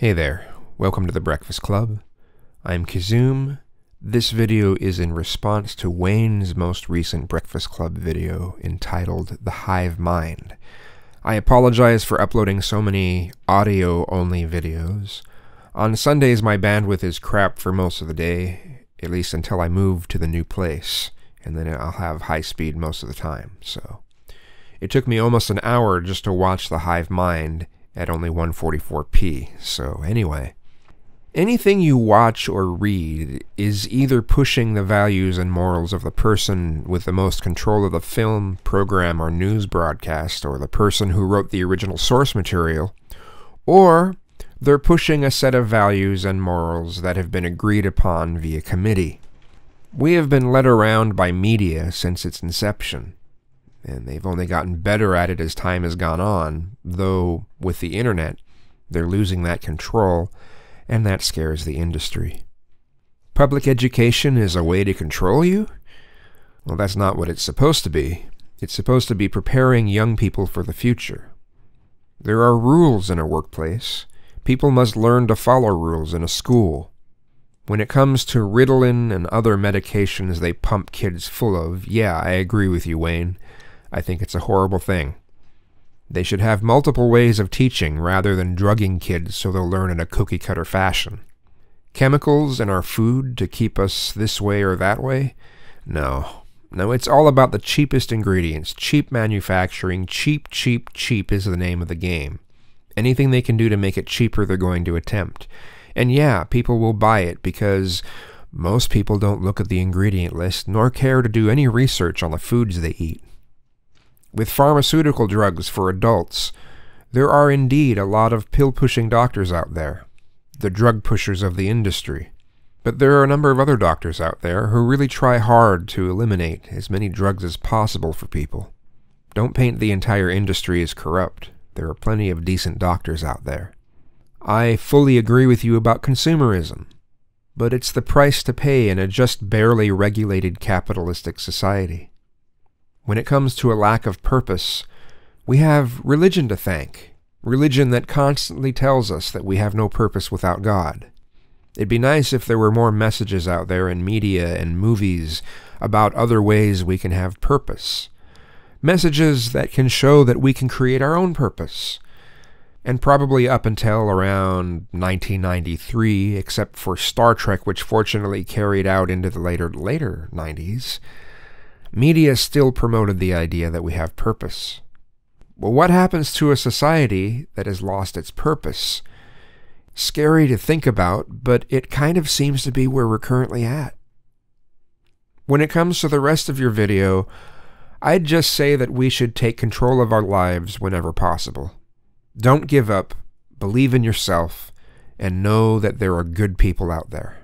Hey there, welcome to the Breakfast Club. I'm Kazoom. This video is in response to Wayne's most recent Breakfast Club video entitled The Hive Mind. I apologize for uploading so many audio-only videos. On Sundays my bandwidth is crap for most of the day, at least until I move to the new place, and then I'll have high speed most of the time, so. It took me almost an hour just to watch The Hive Mind at only 144p, so anyway. Anything you watch or read is either pushing the values and morals of the person with the most control of the film, program, or news broadcast, or the person who wrote the original source material, or they're pushing a set of values and morals that have been agreed upon via committee. We have been led around by media since its inception, and they've only gotten better at it as time has gone on, though with the internet, they're losing that control, and that scares the industry. Public education is a way to control you? Well, that's not what it's supposed to be. It's supposed to be preparing young people for the future. There are rules in a workplace. People must learn to follow rules in a school. When it comes to Ritalin and other medications they pump kids full of, yeah, I agree with you, Wayne. I think it's a horrible thing. They should have multiple ways of teaching rather than drugging kids so they'll learn in a cookie-cutter fashion. Chemicals in our food to keep us this way or that way? No, it's all about the cheapest ingredients. Cheap manufacturing. Cheap is the name of the game. Anything they can do to make it cheaper they're going to attempt. And yeah, people will buy it because most people don't look at the ingredient list nor care to do any research on the foods they eat. With pharmaceutical drugs for adults, there are indeed a lot of pill-pushing doctors out there, the drug pushers of the industry. But there are a number of other doctors out there who really try hard to eliminate as many drugs as possible for people. Don't paint the entire industry as corrupt. There are plenty of decent doctors out there. I fully agree with you about consumerism, but it's the price to pay in a just barely regulated capitalistic society. When it comes to a lack of purpose, we have religion to thank. Religion that constantly tells us that we have no purpose without God. It'd be nice if there were more messages out there in media and movies about other ways we can have purpose. Messages that can show that we can create our own purpose. And probably up until around 1993, except for Star Trek, which fortunately carried out into the later 90s, media still promoted the idea that we have purpose. Well, what happens to a society that has lost its purpose? Scary to think about, but it kind of seems to be where we're currently at. When it comes to the rest of your video, I'd just say that we should take control of our lives whenever possible. Don't give up, believe in yourself, and know that there are good people out there.